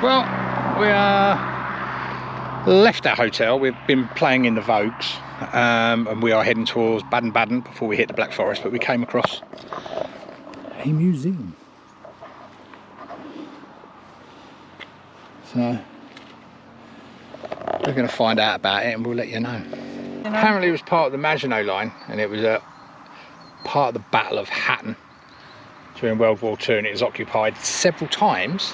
Well, we left our hotel. We've been playing in the Vogues, and we are heading towards Baden-Baden before we hit the Black Forest, but we came across a museum. So we're going to find out about it and we'll let you know. Apparently it was part of the Maginot Line, and it was a part of the Battle of Hatton during World War II, and it was occupied several times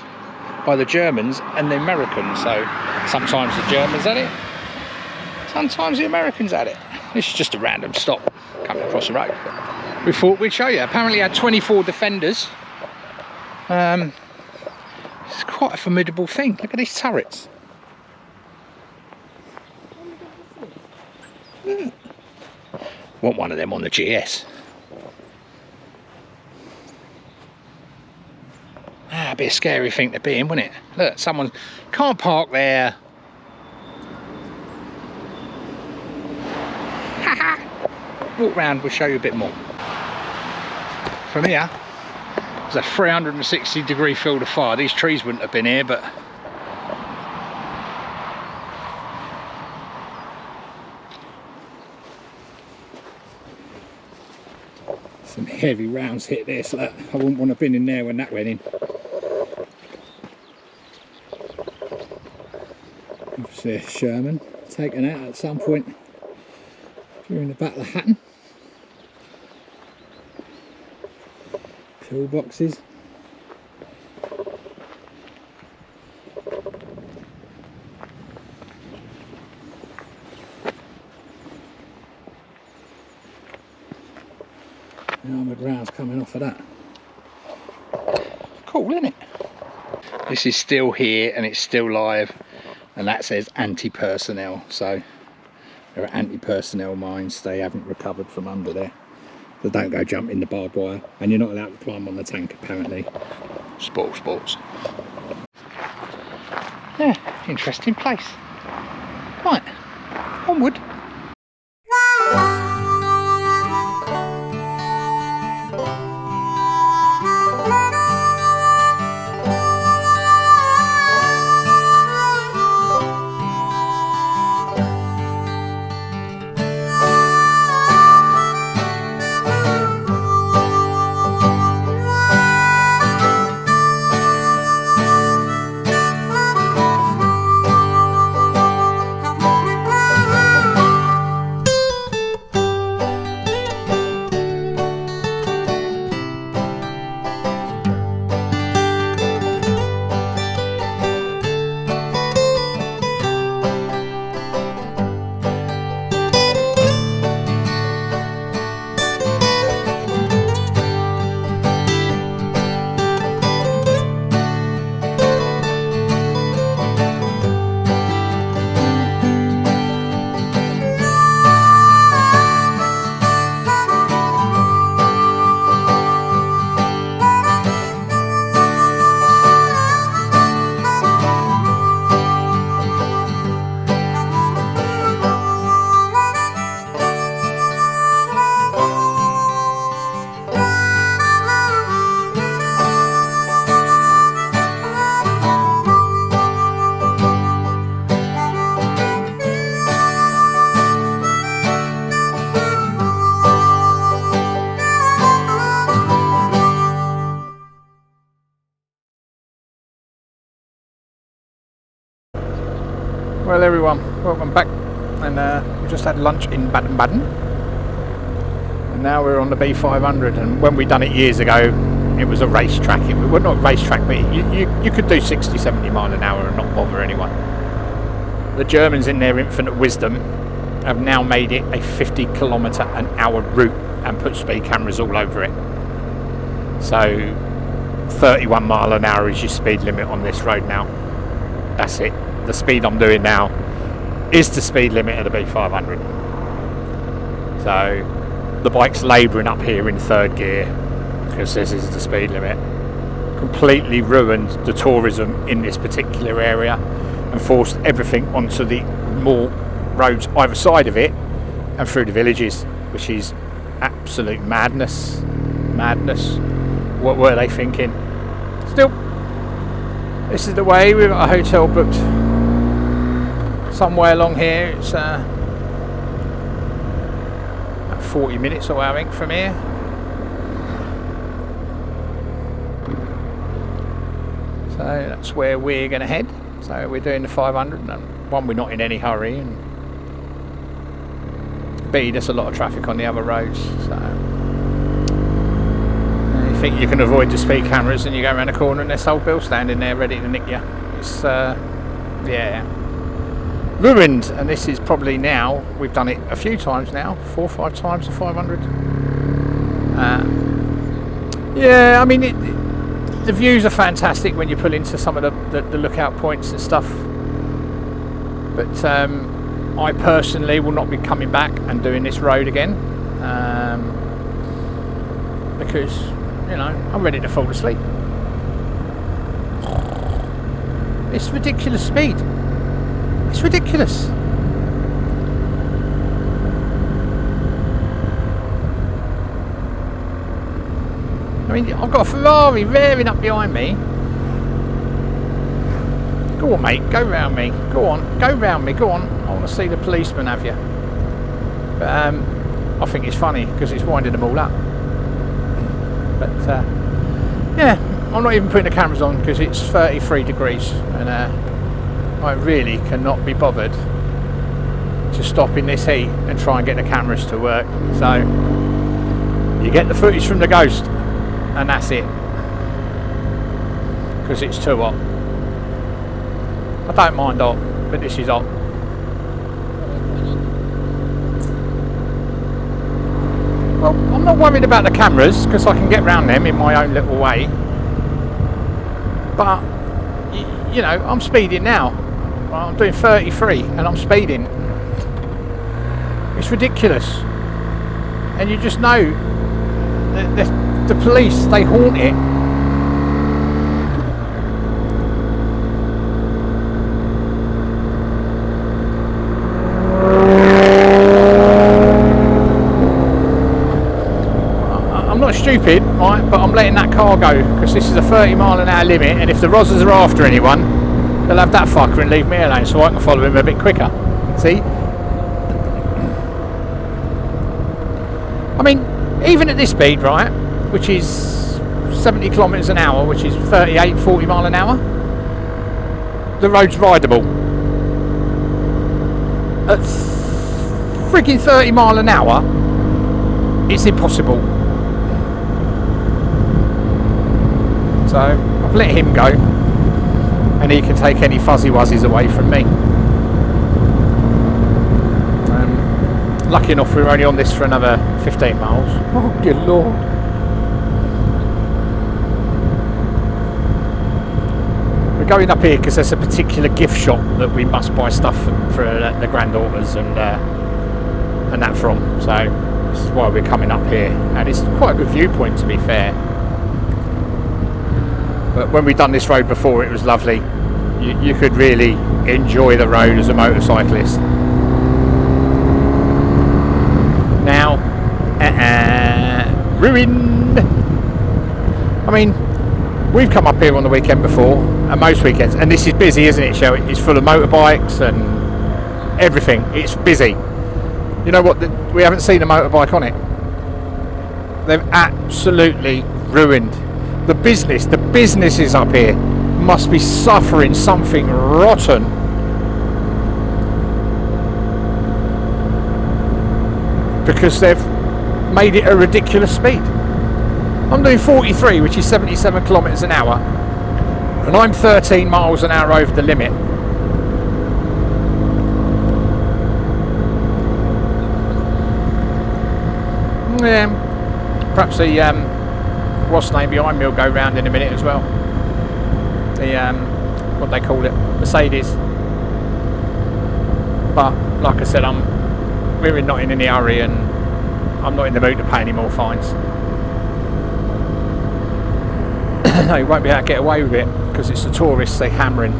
by the Germans and the Americans. So sometimes the Germans had it, sometimes the Americans had it. This is just a random stop coming across the road. We thought we'd show you. Apparently it had 24 defenders. It's quite a formidable thing. Look at these turrets. Want one of them on the GS. A bit of a scary thing to be in, wouldn't it? Look, someone can't park there. Walk round, we'll show you a bit more. From here, there's a 360-degree field of fire. These trees wouldn't have been here, but some heavy rounds hit this. Look, I wouldn't want to have been in there when that went in. Obviously a Sherman taken out at some point during the Battle of Hatton. Toolboxes. The armoured rounds coming off of that. Cool, isn't it? This is still here and it's still live, and that says anti-personnel, so there are anti-personnel mines. They haven't recovered from under there. So don't go jump in the barbed wire, and you're not allowed to climb on the tank apparently. Sports. Yeah, interesting place. Right, onward. Well everyone, welcome back, and we just had lunch in Baden-Baden, and now we're on the B500, and when we done it years ago it was a racetrack. Well, not a racetrack, but you could do 60-70 mile an hour and not bother anyone. The Germans in their infinite wisdom have now made it a 50km/h route and put speed cameras all over it. So 31 mile an hour is your speed limit on this road now. That's it. The speed I'm doing now is the speed limit of the B500. So the bike's labouring up here in third gear because this is the speed limit. Completely ruined the tourism in this particular area and forced everything onto the more roads either side of it and through the villages, which is absolute madness. What were they thinking? Still, This is the way. We've got a hotel booked somewhere along here. It's about 40 minutes away, I think, from here. So that's where we're going to head. So we're doing the 500. And one, we're not in any hurry, and B, there's a lot of traffic on the other roads. So you think you can avoid the speed cameras, and you go around the corner and there's old Bill standing there ready to nick you. It's yeah, ruined. And this is probably now, we've done it a few times now, 4 or 5 times the 500. Yeah, I mean the views are fantastic when you pull into some of the lookout points and stuff, but I personally will not be coming back and doing this road again, because, you know, I'm ready to fall asleep. It's ridiculous speed. It's ridiculous. I mean, I've got a Ferrari rearing up behind me. Go on, mate, go round me. Go on, go round me, go on. I want to see the policeman have you. But I think it's funny because it's winding them all up. But yeah, I'm not even putting the cameras on because it's 33 degrees and I really cannot be bothered to stop in this heat and try and get the cameras to work. So you get the footage from the Ghost and that's it, because it's too hot. I don't mind hot, but this is hot. Well, I'm not worried about the cameras because I can get round them in my own little way. But, you know, I'm speeding now. I'm doing 33 and I'm speeding. It's ridiculous. And you just know the police, they haunt it. I'm not stupid, right, but I'm letting that car go because this is a 30-mile-an-hour limit, and if the Rozzers are after anyone, they'll have that fucker and leave me alone so I can follow him a bit quicker. See? I mean, even at this speed, right, which is 70 kilometres an hour, which is 38, 40 mile an hour, the road's rideable. At frigging 30 mile an hour, it's impossible. So I've let him go, and he can take any fuzzy wuzzies away from me. Lucky enough we're only on this for another 15 miles. Oh dear Lord. We're going up here because there's a particular gift shop that we must buy stuff for the granddaughters and that from. So this is why we're coming up here, and it's quite a good viewpoint, to be fair. But when we've done this road before, it was lovely. You could really enjoy the road as a motorcyclist. Now, ruined. I mean, we've come up here on the weekend before, and most weekends, and this is busy, isn't it, Shell? It's full of motorbikes and everything. It's busy. You know what? We haven't seen a motorbike on it. They've absolutely ruined the business. The businesses up here must be suffering something rotten. Because they've made it a ridiculous speed. I'm doing 43, which is 77 kilometres an hour, and I'm 13 miles an hour over the limit. Yeah, perhaps the what's the name behind me will go round in a minute as well. The what they call it, Mercedes. But like I said, we're not in any hurry, and I'm not in the mood to pay any more fines. No, you won't be able to get away with it because it's the tourists they hammering.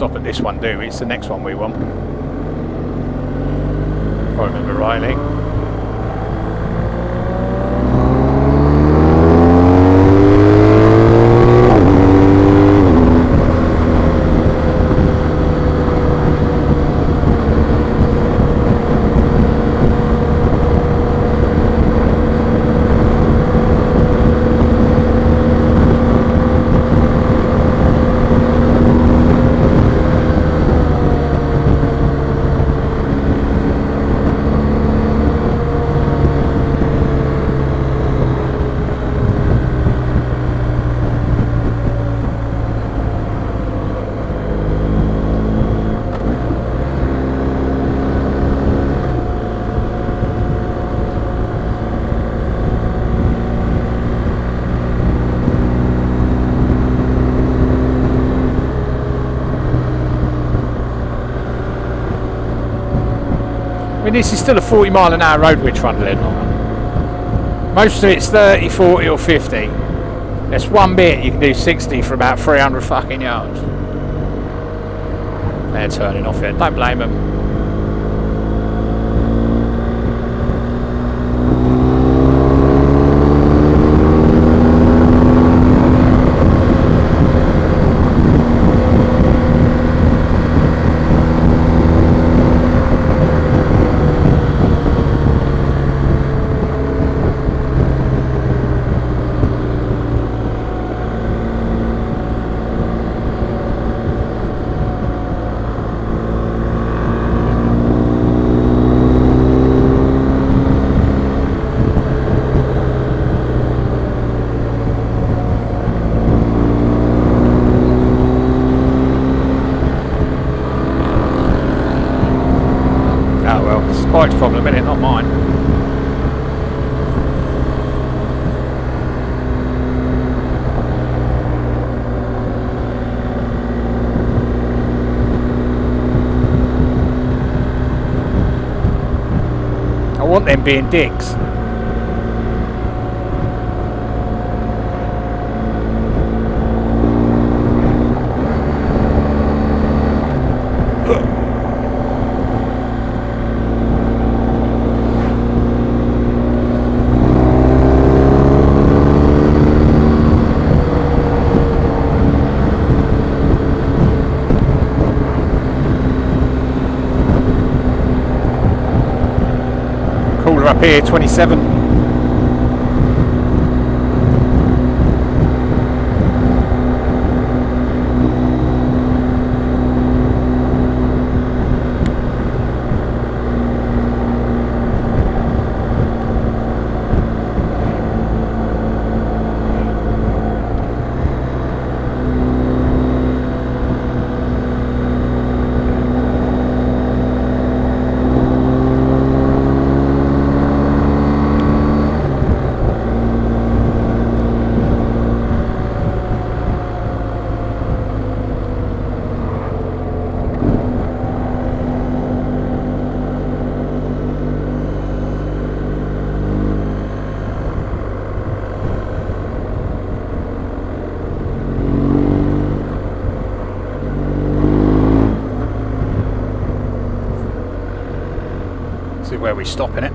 stop at this one, do we? It's the next one we want. If I remember rightly. I mean, this is still a 40 mile an hour road we're trundling on. Most of it's 30, 40 or 50. There's one bit you can do 60 for about 300 fucking yards. They're turning off here, don't blame them. Bike's problem, isn't it? Not mine. I want them being dicks. Up here, 27. Where we stopping it.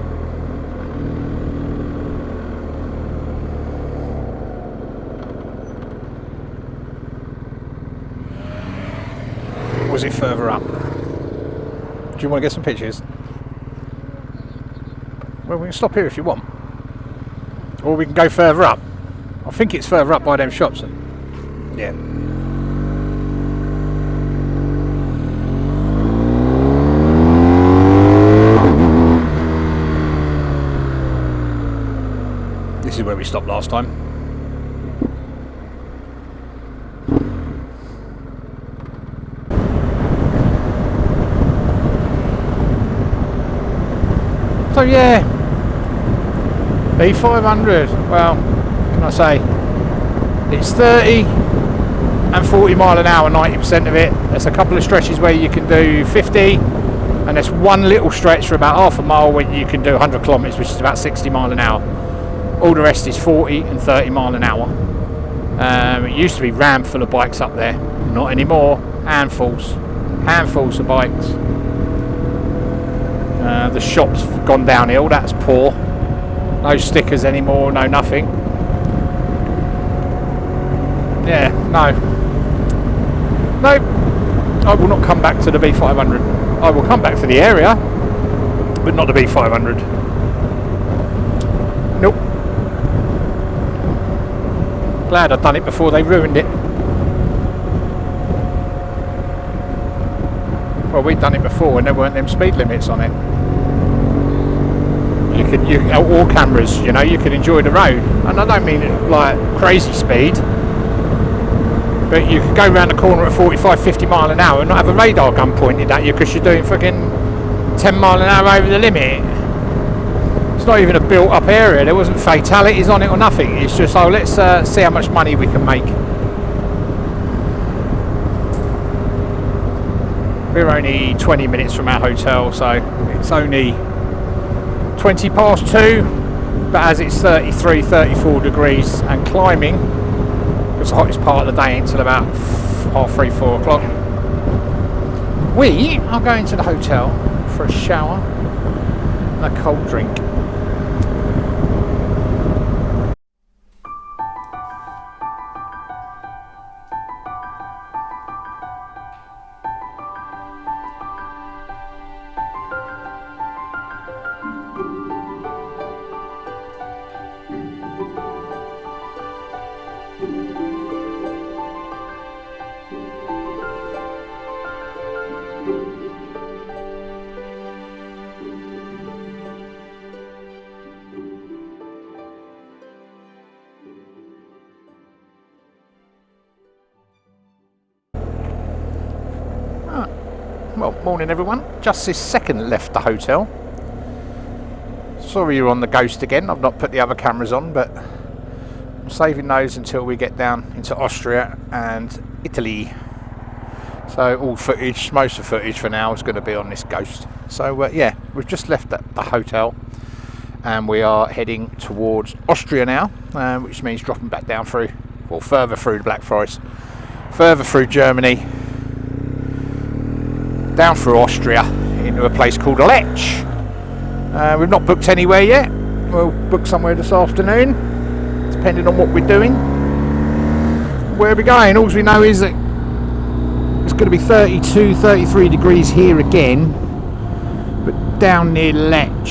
Was it further up? Do you want to get some pictures? Well, we can stop here if you want. Or we can go further up. I think it's further up by them shops. Yeah. This is where we stopped last time. So yeah, B500, well, what can I say? It's 30 and 40 mile an hour, 90% of it. There's a couple of stretches where you can do 50, and there's one little stretch for about half a mile where you can do 100 kilometres, which is about 60 mile an hour. All the rest is 40 and 30 mile an hour. It used to be ram full of bikes up there, not anymore. Handfuls of bikes. The shop's gone downhill, that's poor. No stickers anymore, no nothing. Yeah, no, I will not come back to the B500. I will come back to the area, but not the B500. Nope. Glad I'd done it before they ruined it. Well, we'd done it before and there weren't them speed limits on it. You all cameras, you know, you could enjoy the road, and I don't mean it like crazy speed, but you could go around the corner at 45-50 mile an hour and not have a radar gun pointed at you because you're doing fucking 10 mile an hour over the limit. It's not even a built up area, there wasn't fatalities on it or nothing. It's just, oh, let's see how much money we can make. We're only 20 minutes from our hotel, so it's only 20 past 2, but as it's 33-34 degrees and climbing, it's the hottest part of the day until about 3-4 o'clock. We are going to the hotel for a shower and a cold drink. Well, morning everyone. Just this second left the hotel. Sorry you're on the Ghost again. I've not put the other cameras on, but I'm saving those until we get down into Austria and Italy. So all footage, most of the footage for now is going to be on this Ghost. So yeah, we've just left the hotel and we are heading towards Austria now, which means dropping back down through, or further through the Black Forest, further through Germany, down through Austria into a place called Lech. We've not booked anywhere yet. We'll book somewhere this afternoon, depending on what we're doing. Where are we going? All we know is that it's going to be 32-33 degrees here again, but down near Lech,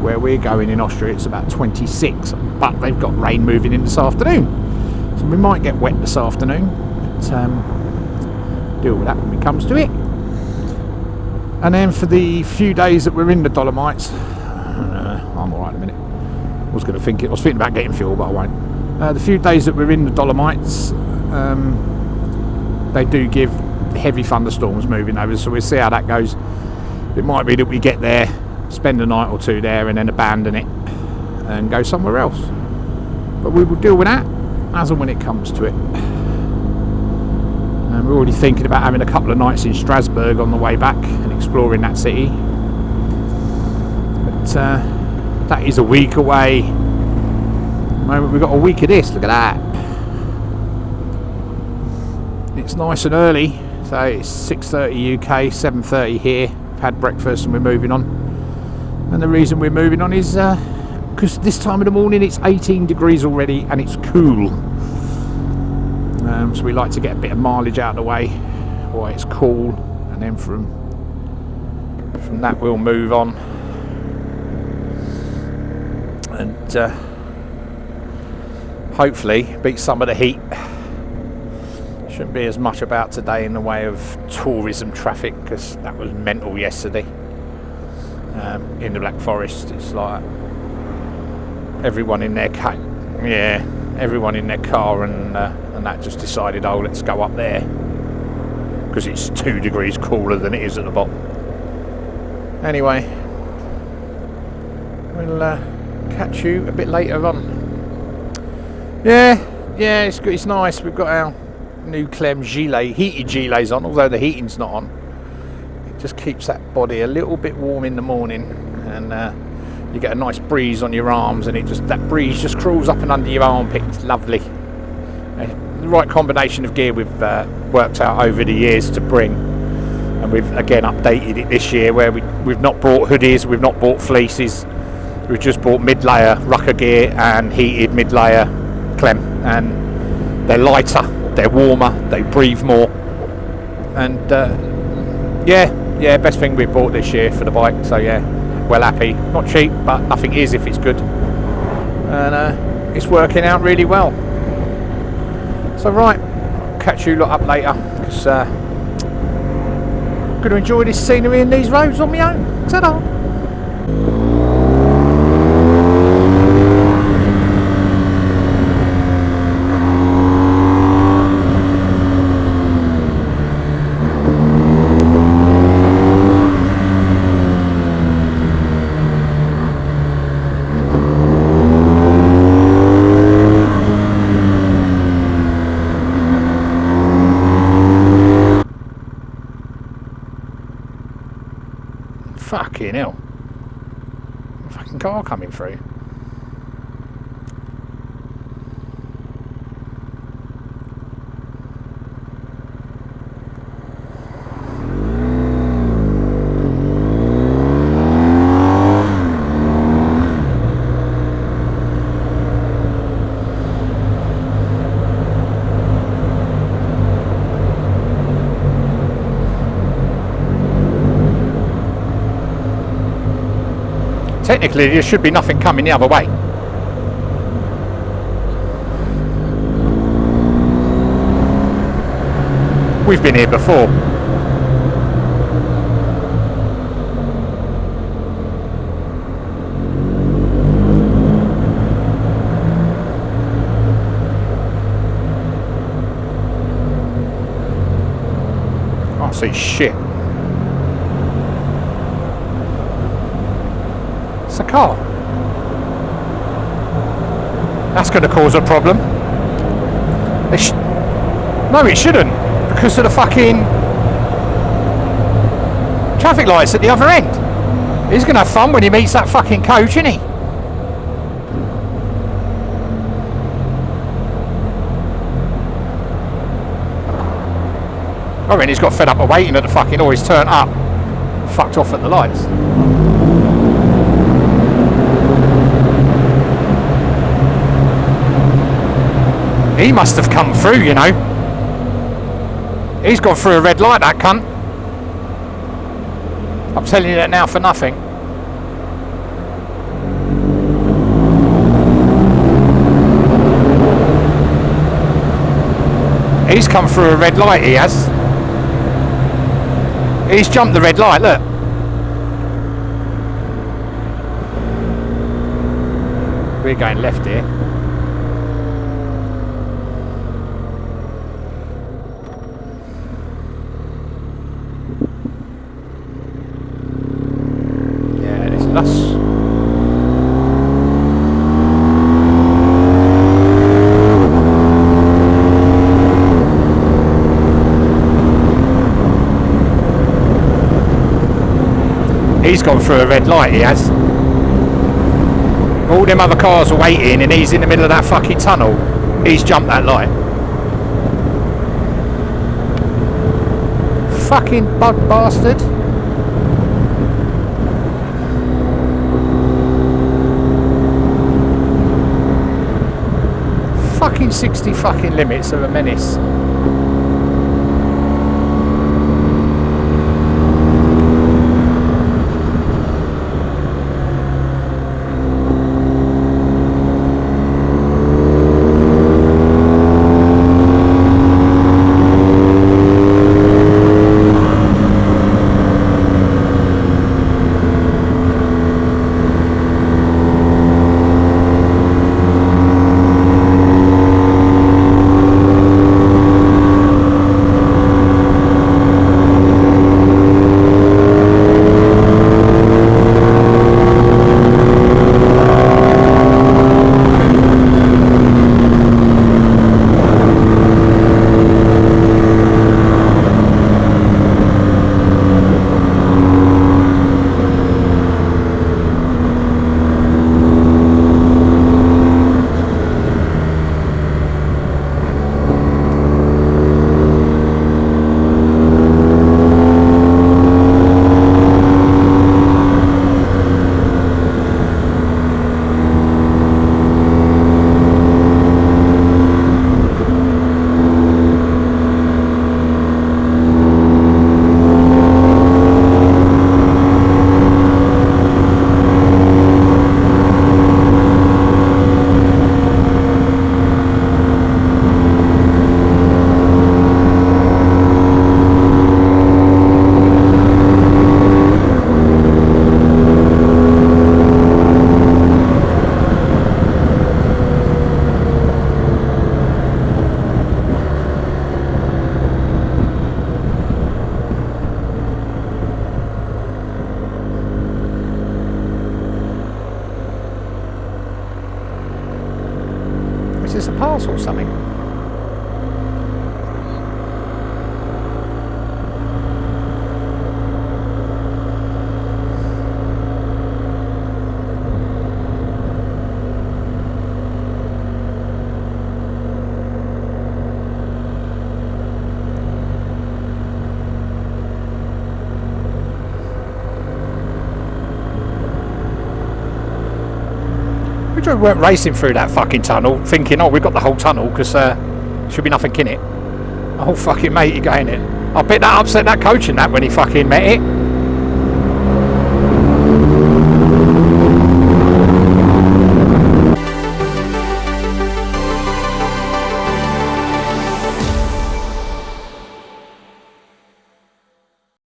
where we're going in Austria, it's about 26, but they've got rain moving in this afternoon, so we might get wet this afternoon, but deal with that when it comes to it. And then for the few days that we're in the Dolomites, I'm alright in a minute. I was thinking about getting fuel, but I won't. The few days that we're in the Dolomites, they do give heavy thunderstorms moving over, so we'll see how that goes. It might be that we get there, spend a night or two there, and then abandon it and go somewhere else. But we will deal with that as and when it comes to it. We're already thinking about having a couple of nights in Strasbourg on the way back and exploring that city. But that is a week away. At the moment we've got a week of this, look at that. It's nice and early, so it's 6:30 UK, 7:30 here. We've had breakfast and we're moving on. And the reason we're moving on is because this time of the morning it's 18 degrees already and it's cool. So we like to get a bit of mileage out of the way while it's cool, and then from that we'll move on and hopefully beat some of the heat. Shouldn't be as much about today in the way of tourism traffic, because that was mental yesterday in the Black Forest. It's like everyone in their car, everyone in their car and that just decided, oh, let's go up there because it's 2 degrees cooler than it is at the bottom. Anyway, we'll catch you a bit later on. Yeah, it's good. It's nice. We've got our new Clem gilet, heated gilets on, although the heating's not on. It just keeps that body a little bit warm in the morning, and you get a nice breeze on your arms, and that breeze just crawls up and under your armpit. It's lovely. The right combination of gear we've worked out over the years to bring, and we've again updated it this year where we've not brought hoodies, we've not bought fleeces, we've just bought mid-layer rucker gear and heated mid-layer clem, and they're lighter, they're warmer, they breathe more, and yeah, best thing we've bought this year for the bike. So yeah, well happy. Not cheap, but nothing is if it's good, and it's working out really well. So right, I'll catch you lot up later, because I'm going to enjoy this scenery and these roads on my own. Ta-da! Fucking hell. Fucking car coming through. Technically, there should be nothing coming the other way. We've been here before. I see shit. A car. That's going to cause a problem. No, it shouldn't, because of the fucking traffic lights at the other end. He's going to have fun when he meets that fucking coach, isn't he? I reckon he's got fed up of waiting at the fucking, or he's turned up, fucked off at the lights. He must have come through, you know. He's gone through a red light, that cunt. I'm telling you that now for nothing. He's come through a red light, he has. He's jumped the red light, look. We're going left here. He's gone through a red light, he has. All them other cars are waiting and he's in the middle of that fucking tunnel. He's jumped that light. Fucking bug bastard. Fucking 60 fucking limits are a menace. this a parcel or something? We weren't racing through that fucking tunnel thinking, oh, we've got the whole tunnel because should be nothing in it. Oh, fucking matey going in. I bet that upset that coach in that when he fucking met it.